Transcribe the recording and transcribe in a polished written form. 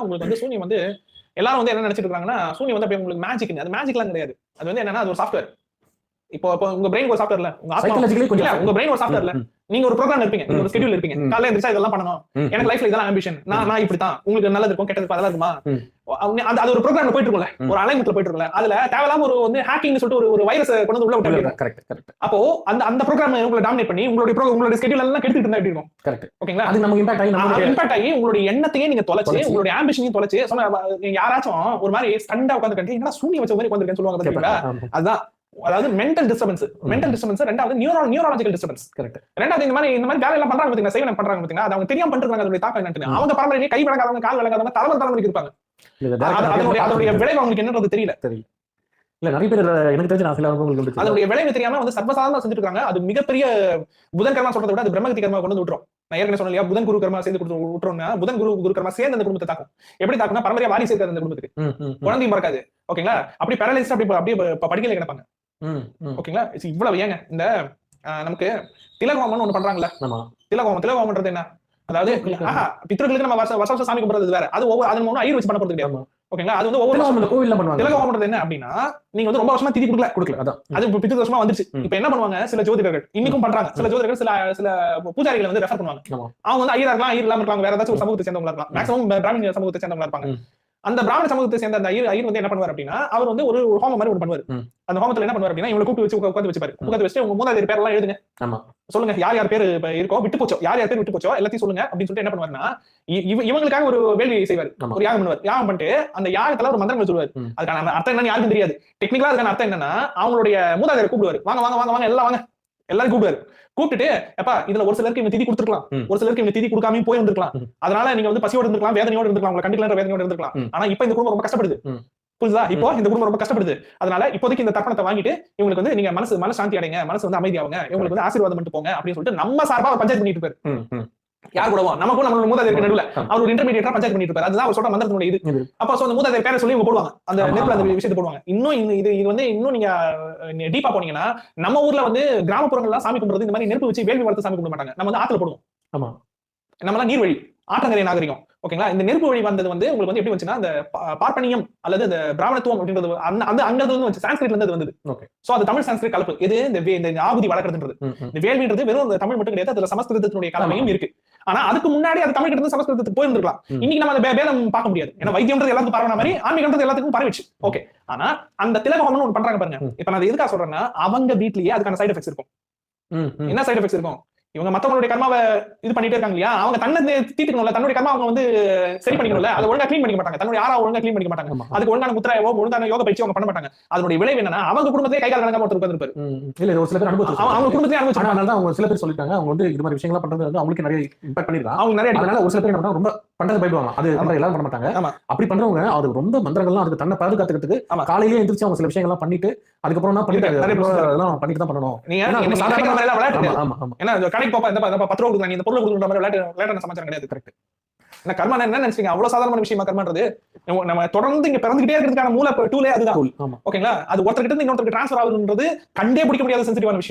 உங்களுக்கு வந்து சூனியம் வந்து எல்லாரும் வந்து என்ன நினைச்சிட்டு இருக்காங்கன்னா, சூனியம் வந்து அப்படியே உங்களுக்கு மேஜிக். அது மேஜிக்லாம் கிடையாது. அது வந்து என்னன்னா அது ஒரு சாஃப்ட்வேர். இப்போ உங்க பிரெயின் ஒரு சாஃப்ட்வேர்ல, உங்க உங்க பிரெயின் ஒரு சாஃப்ட்வேர்ல நீங்க ஒரு ப்ரோகிராம் இருப்பீங்க, நீங்க ஒரு ஷெட்யூல் இருப்பீங்க. காலையில எந்திரிச்சா இதெல்லாம் பண்ணணும், எனக்கு லைஃப்ல இதெல்லாம் ஆம்பிஷன், நான் இப்படி தான், உங்களுக்கு நல்லது இருக்கும் கெட்டது அதெல்லாம் இருக்குமா, அது ஒரு ப்ரோகிராம்ல போயிட்டு இருக்கும்ல, ஒரு அலைன்மென்ட்ல போயிட்டு இருக்கும்ல, அதுல தேவையில்லாம ஒரு வந்து ஹேக்கிங்னு சொல்லிட்டு ஒரு வைரஸ் கொண்டு வந்து உள்ள விட்டுருக்கீங்க. கரெக்ட். அப்போ அந்த ப்ரோகிராம் உங்களை டாமினேட் பண்ணி உங்களுடைய ஷெட்யூல் எல்லாம் கெடுத்துட்டு இருந்தா எப்படி இருக்கும்? கரெக்ட். ஓகேங்களா? அது நமக்கு இம்பாக்ட் ஆகி உங்களுடைய எண்ணத்தையே நீங்க தொலைச்சு, உங்களுடைய ஆம்பிஷனையும் தொலைச்சு, யாராச்சும் ஒரு மாதிரி ஸ்டண்டா உட்கார்ந்துட்டு என்னடா சூனியம் வச்ச மாதிரி உட்கார்ந்துருக்கேன்னு சொல்லுவாங்க பாத்தீங்களா? அதுதான். அதாவது மென்டல் டிஸ்டர்பன்ஸ். ரெண்டாவது நியூரலாஜிக்கல் டிஸ்டர்பன்ஸ். கரெக்ட். ரெண்டாவது இந்த மாதிரி வேலை எல்லாம் பண்றாங்க பாத்தீங்களா, சேவனை பண்றாங்க பாத்தீங்களா, அது அவங்க தெரியாம பண்றாங்க. அதோட தாக்கம் என்னன்னு அவங்க பரம்பரையிலே கை வழங்காதவங்க, கால் வழங்காதவங்க, தலைமுறைக்கு இருப்பாங்க. அதோட விளைவு அவங்களுக்கு என்னன்றது தெரியல. இல்ல நிறைய பேர் எனக்கு தெரிஞ்ச நான் சில அனுபவங்களுக்கு அதோட விளைவு தெரியாம வந்து சர்வசாதாரணமா செஞ்சுட்டு இருக்காங்க. அது மிகப்பெரிய புதன் கர்மா சொல்றதை விட அது பிரம்மகத்தி கர்மா கொண்டு விட்டுரும். நான் ஏற்கனவே சொன்னேன் இல்லையா, புதன் குரு கர்மா சேர்ந்து கொடுத்து விட்டுறோம்னா புதன் குரு கர்மா சேர்ந்து அந்த குடும்பத்தை தாக்கும். எப்படி தாக்கும்னா பரம்பரையா வாரிசு இருக்காது அந்த குடும்பத்துக்கு, குழந்தையும் மறக்காது. ஓகேங்களா? அப்படி பேரலைஸ் அப்படியே படிக்கல கிடப்பாங்க. ஓகேங்களா? இவ்வளவு ஏங்க இந்த நமக்கு திலகோமம்னு ஒண்ணு பண்றாங்கல்ல. திலகோமம்ன்றது என்ன? அதாவது பித்ருக்களுக்கு நம்ம வருஷம் சாமி கும்பிடுறது வேற. அது ஒவ்வொரு அது மூணு ஐயர் வச்சு பண்ண போறது கிடையாது. ஓகேங்களா? அது வந்து ஒவ்வொரு கோவில்ல பண்ணுவாங்க. திலகோமம்ன்றது என்ன அப்படின்னா, நீங்க வந்து ரொம்ப வருஷமா திதி கொடுக்கல. அதான் அது பித்ரு வருஷமா வந்துச்சு. இப்ப என்ன பண்ணுவாங்க, சில ஜோதிடர்கள் இன்னைக்கும் பண்றாங்க. சில ஜோதிடர்கள் சில பூஜாரிகளை வந்து ரெஃபர் பண்ணுவாங்க. அவங்க வந்து ஐயரா இருக்கலாம், ஐயர் இல்லாம இருக்கலாம், வேற ஏதாச்சும் ஒரு சமூகத்தை சேர்ந்தவங்களா இருக்கலாம். மேக்ஸிமம் பிராமண சமூகத்தை சேர்ந்தவங்களா இருப்பாங்க. அந்த பிராமண சமூகத்தை சேர்ந்த அந்த ஐயர் வந்து என்ன பண்ணுவார் அப்படின்னா, அவர் வந்து ஒரு ஹோமம் மாதிரி ஒன்று பண்ணுவார். அந்த ஹோமத்துல என்ன பண்ணுவார் அப்படின்னா, இவங்களை கூப்பிட்டு வச்சு உட்காந்து வச்சுப்பாரு. உட்காந்து வச்சு உங்க மூதாதையர் பேரெல்லாம் எழுதுங்க, சொல்லுங்க யார் பேர் இருக்கோ விட்டு போச்சோ, யார் பேர் விட்டு போச்சோ எல்லாத்தையும் சொல்லுங்க அப்படின்னு சொல்லிட்டு என்ன பண்ணுவாருன்னா, இவங்களுக்காக ஒரு வேள்வி செய்வார், ஒரு யாகம் பண்ணுவார். யாகம் பண்ணிட்டு அந்த யாகத்துல ஒரு மந்திரங்கள் சொல்லுவார். அதுக்கான அர்த்தம் என்னன்னு யாருக்கும் தெரியாது. டெக்னிக்கலா அதுக்கான அர்த்தம் என்னன்னா, அவங்களுடைய மூதாதையர் கூப்பிடுவார், வாங்க வாங்க வாங்க வாங்க எல்லாம் வாங்க, எல்லாரும் கூப்பிடுவாரு. கூப்பிட்டுட்டு எப்பா இதுல ஒரு சிலருக்கு இவங்க திதி கொடுத்துருக்கலாம், ஒரு சிலருக்கு இவங்க திதி கொடுக்காம போய் இருந்திருக்கலாம், அதனால நீங்க வந்து பசியோடு இருந்திருக்கலாம், வேதனையோடு இருந்திருக்கலாம், உங்களை கண்டிக்கல வேதனையோடு இருந்திருக்கலாம். ஆனா இப்ப இந்த குடும்பம் ரொம்ப கஷ்டப்படுது, புரியுதா? இப்போ இந்த குடும்பம் ரொம்ப கஷ்டப்படுது. அதனால இப்போதைக்கு இந்த தர்ப்பணத்தை வாங்கிட்டு இவங்களுக்கு வந்து நீங்க மனசு சாந்தி அடைங்க, மனசு வந்து அமைதியாவுங்க, இவங்களுக்கு வந்து ஆசீர்வாதம் பண்ணிட்டு போங்க அப்படின்னு சொல்லிட்டு நம்ம சார்பா பஞ்சாயத்து பண்ணிட்டு இருப்பாரு. யார் கூடவோ நமக்கும் நம்ம மூதாதையருக்கு நடுவுல அவர் ஒரு இன்டர்மீடியேட்டா பஞ்சாயத்து பண்ணிட்டு இருப்பாரு. அதுதான் அவர் சொல்ற மந்திரத்தினுடைய இது. அப்ப அந்த மூதாதையர் பேரை சொல்லி இவங்க போடுவாங்க, அந்த நெருப்புல அந்த விஷயத்தை போடுவாங்க. இன்னும் இது வந்து இன்னும் நீங்க டீப்பா போனீங்கன்னா, நம்ம ஊர்ல வந்து கிராமப்புறங்கள்லாம் சாமி கும்பிடுறது இந்த மாதிரி நெருப்பு வச்சு வேள்வி வளர்த்து சாமி கும்பிட மாட்டாங்க. நம்ம வந்து ஆத்துல போடுவோம். ஆமா, நம்மலாம் நீர்வழி ஆற்றங்கரை நாகரிகம். ஓகேங்களா? இந்த நெருப்பு வழி வந்தது வந்து உங்களுக்கு வந்து எப்படி வந்துச்சுன்னா, அந்த பார்ப்பனியம் அல்லது அந்த பிராமணத்துவம் அப்படின்றது அந்த அங்கத்துல இருந்து வந்து சான்ஸ்கிரிட்ல இருந்து வந்தது. சோ அது தமிழ் சான்ஸ்கிரிட் கலப்பு. இது இந்த ஆகுதி வளர்க்கறதுன்றது, இந்த வேள்வின்றது வெறும் அந்த தமிழ் மட்டும் கிடையாது, அதுல சமஸ்கிருதத்தினுடைய கலவையும் இருக்கு. ஆனா அதுக்கு முன்னாடி அது தமிழ் கிட்ட இருந்து சமஸ்கிருதத்துக்கு போயிருந்திருக்கலாம். இன்னைக்கு நம்ம அந்த பேதம் பார்க்க முடியாது. ஏன்னா வைத்தியம்ன்றது எல்லாத்துக்கும் பரவன மாதிரி ஆன்மீகம்ன்றது எல்லாத்துக்கும் பரவிச்சு. ஓகே, ஆனா அந்த திலகோமம்னு ஒன்று பண்றாங்க பாருங்க. இப்ப நான் எதுக்காக சொல்றேன்னா, அவங்க வீட்லயே அதுக்கான சைடு எஃபெக்ட்ஸ் இருக்கும். என்ன சைடு எஃபெக்ட்ஸ் இருக்கும்? இவங்க மத்தவங்களுடைய கர்மாவை இது பண்ணிட்டே இருக்காங்க இல்லையா, அவங்க தன்னை தீர்த்துக்கணும்ல, தன்னுடைய கர்மா அவங்க வந்து சரி பண்ணிக்கணும்ல, அதை ஒழுங்கா கிளீன் பண்ணிக்க மாட்டாங்க, தன்னுடைய ஆறா ஒழுங்கா கிளீன் பண்ணிக்க மாட்டாங்க, அதுக்கு ஒழுங்கான முத்திரையோ ஒழுங்கான யோக பயிற்சி அவங்க பண்ண மாட்டாங்க. அதனுடைய விளைவு என்னன்னா, அவங்க குடும்பத்திலே கைகால் வழங்காம ஒருத்தர் உட்கார்ந்திருப்பாரு. இல்ல ஒரு சில பேர் அனுபவிச்சு அவங்க குடும்பத்திலே அனுபவிச்சு, அதனால தான் அவங்க சில பேர் சொல்லிட்டாங்க, அவங்க வந்து இது மாதிரி விஷயங்கள் பண்றது வந்து அவங்களுக்கு நிறைய இம்பாக்ட் பண்ணிருக்காங்க. அவங்க நிறைய அதனால ஒரு சில பேர் என்ன பண்றாங்க, ரொம்ப பண்றது போயிடுவாங்க. அது எல்லாரும் பண்ண மாட்டாங்க. அப்படி பண்றவங்க அது ரொம்ப மந்திரங்கள்லாம் அதுக்கு தன்னை பாதுகாத்துக்கிறதுக்கு காலையிலேயே எந்திரிச்சு அவங்க சில விஷயங்கள்லாம் பண்ணிட்டு அதுக்கப்புறம் தான் பண்ணிட்டு அதெல்லாம் பண்ணிட்டு தான் பண்ணணும். நீங்க சாதாரண விளையாட்டு ஏன்னா கடைக்கு போப்பா இந்த 10 ரூபா கொடுங்க, நீ இந்த பொருள் கொடுக்குற மாதிரி விளையாட்டு சமாச்சாரம் கிடையாது. கரெக்ட். ஏன்னா கர்மா என்ன நினைச்சீங்க, அவ்வளவு சாதாரணமான விஷயமா கர்மான்றது? நம்ம தொடர்ந்து இங்க பிறந்துகிட்டே இருக்கிறதுக்கான மூல டூலே அதுதான். ஓகேங்களா? அது ஒருத்தர் கிட்ட இருந்து இன்னொருத்தருக்கு டிரான்ஸ்ஃபர் ஆகுதுன்றது கண்டே பிடிக்க முடியாத சென்சிட்டிவான விஷயம்.